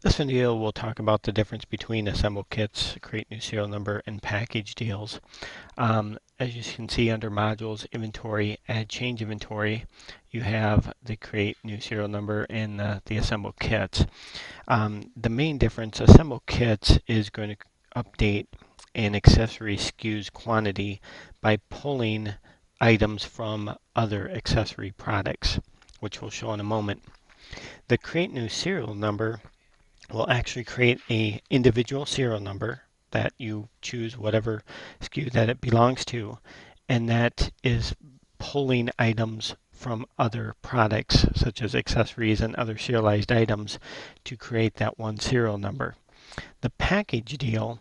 This video will talk about the difference between assemble kits, create new serial number, and package deals. As you can see under modules, inventory, add change inventory, you have the create new serial number and the assemble kits. The main difference, assemble kits is going to update an accessory SKU's quantity by pulling items from other accessory products, which we'll show in a moment. The create new serial number will actually create a individual serial number that you choose whatever SKU that it belongs to, and that is pulling items from other products such as accessories and other serialized items to create that one serial number. The package deal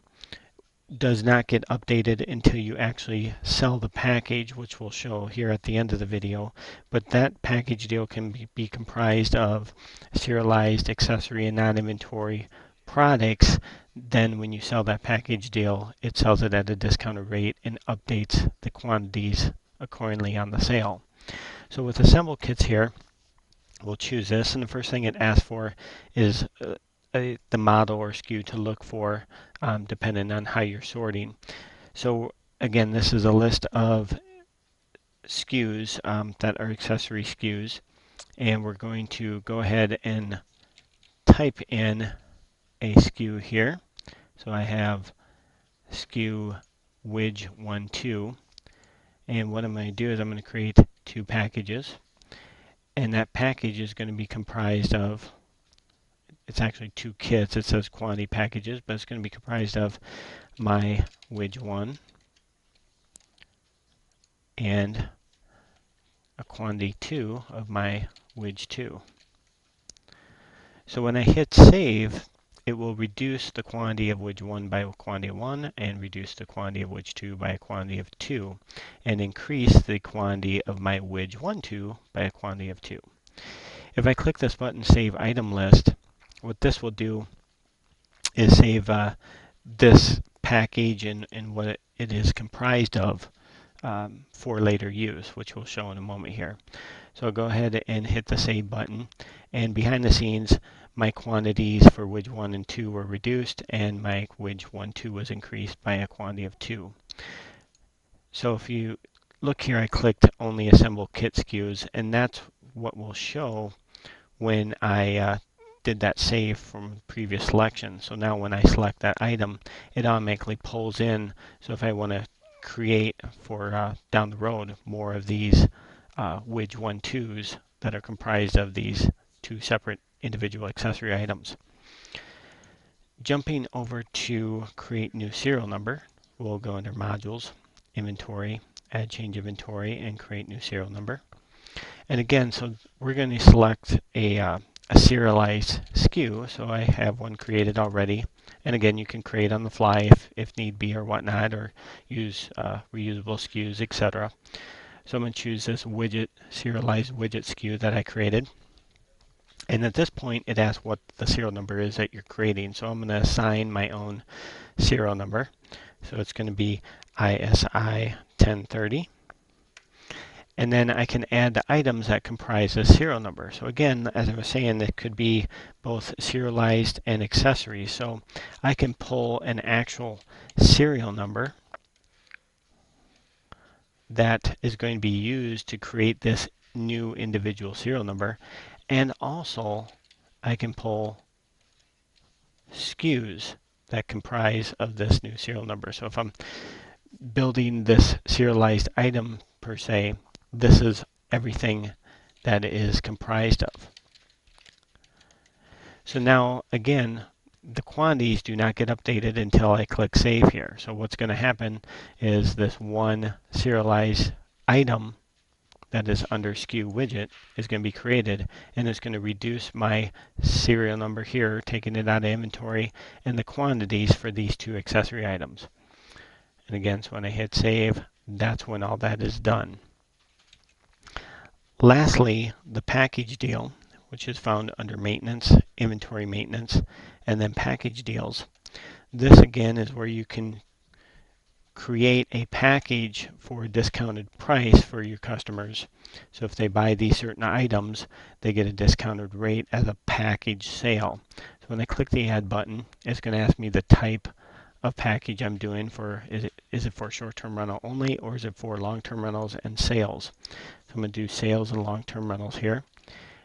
does not get updated until you actually sell the package, which we'll show here at the end of the video. But that package deal can be comprised of serialized accessory and non-inventory products. Then when you sell that package deal, it sells it at a discounted rate and updates the quantities accordingly on the sale. So with assemble kits here, we'll choose this, and the first thing it asks for is the model or SKU to look for, depending on how you're sorting. So again, this is a list of SKUs that are accessory SKUs, and we're going to go ahead and type in a SKU here. So I have SKU widg12, and what I'm going to do is I'm going to create two packages, and that package is going to be comprised of, it's actually two kits. It says quantity packages, but it's going to be comprised of my widg1 and a quantity 2 of my widg2. So when I hit save, it will reduce the quantity of widg1 by a quantity of 1 and reduce the quantity of widg2 by a quantity of 2 and increase the quantity of my widg12 by a quantity of 2. If I click this button, Save Item List, what this will do is save this package and what it is comprised of for later use, which we'll show in a moment here. So I'll go ahead and hit the Save button, and behind the scenes my quantities for widg1 and 2 were reduced, and my widg12 was increased by a quantity of 2. So if you look here, I clicked only assemble kit SKUs, and that's what will show when I did that save from previous selection. So now when I select that item, it automatically pulls in. So if I want to create for down the road more of these widg12s that are comprised of these two separate individual accessory items. Jumping over to create new serial number, we'll go under modules, inventory, add change inventory, and create new serial number. And again, so we're going to select a serialized SKU. So I have one created already. And again, you can create on the fly if need be or whatnot, or use reusable SKUs, etc. So I'm going to choose this serialized widget SKU that I created. And at this point, it asks what the serial number is that you're creating. So I'm going to assign my own serial number. So it's going to be ISI 1030. And then I can add the items that comprise the serial number. So again, as I was saying, it could be both serialized and accessories. So I can pull an actual serial number that is going to be used to create this new individual serial number. And also, I can pull SKUs that comprise of this new serial number. So if I'm building this serialized item per se, this is everything that it is comprised of. So now, again, the quantities do not get updated until I click Save here. So what's going to happen is this one serialized item that is under SKU widget is going to be created, and it's going to reduce my serial number here, taking it out of inventory, and the quantities for these two accessory items. And again, so when I hit Save, that's when all that is done. Lastly, the package deal, which is found under maintenance, inventory maintenance, and then package deals. This again is where you can create a package for a discounted price for your customers. So if they buy these certain items, they get a discounted rate as a package sale. So when I click the add button, it's going to ask me the type of package I'm doing for. Is it for short-term rental only, or is it for long-term rentals and sales? So I'm going to do sales and long-term rentals here,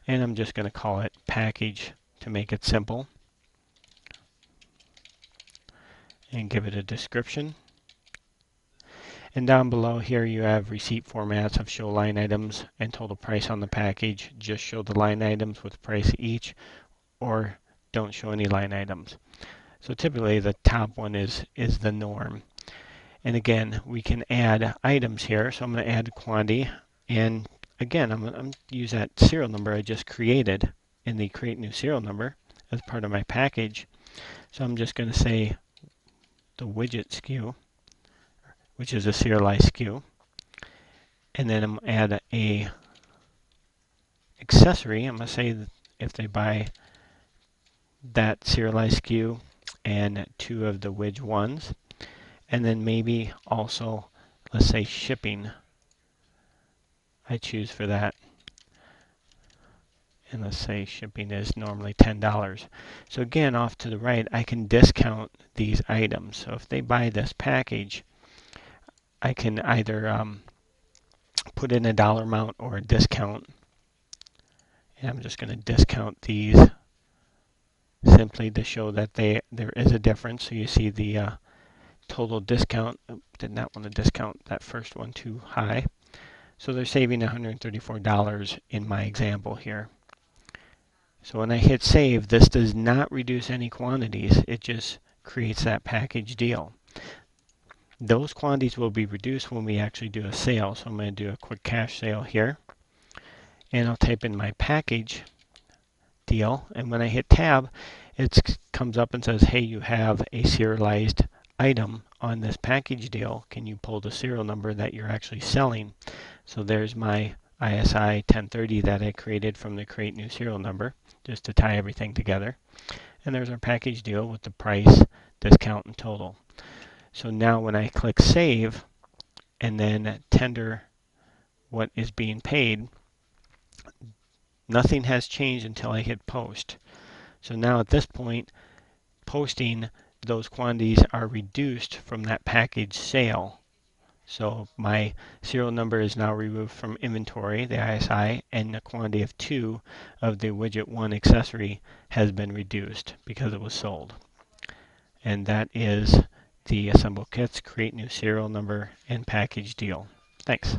and I'm just going to call it package to make it simple, and give it a description. And down below here you have receipt formats of show line items and total price on the package. Just show the line items with price each, or don't show any line items. So typically the top one is the norm. And again, we can add items here. So I'm going to add quantity, and again I'm going to use that serial number I just created in the create new serial number as part of my package. So I'm just going to say the widget SKU, which is a serialized SKU, and then I'm going to add a accessory. I'm going to say that if they buy that serialized SKU and 2 of the widget ones, and then maybe also, let's say shipping, I choose for that, and let's say shipping is normally $10. So again, off to the right, I can discount these items. So if they buy this package, I can either put in a dollar amount or a discount. And I'm just going to discount these simply to show that there is a difference. So you see the total discount. Did not want to discount that first one too high. So they're saving $134 in my example here. So when I hit save, this does not reduce any quantities. It just creates that package deal. Those quantities will be reduced when we actually do a sale. So I'm going to do a quick cash sale here. And I'll type in my package deal. And when I hit tab, it comes up and says, hey, you have a serialized item on this package deal. Can you pull the serial number that you're actually selling? So there's my ISI 1030 that I created from the create new serial number, just to tie everything together. And there's our package deal with the price, discount, and total. So now when I click save and then tender what is being paid, nothing has changed until I hit post. So now at this point, posting, those quantities are reduced from that package sale. So my serial number is now removed from inventory, the ISI, and the quantity of 2 of the widget 1 accessory has been reduced because it was sold. And that is the Assemble Kits Create New Serial Number and Package Deal. Thanks.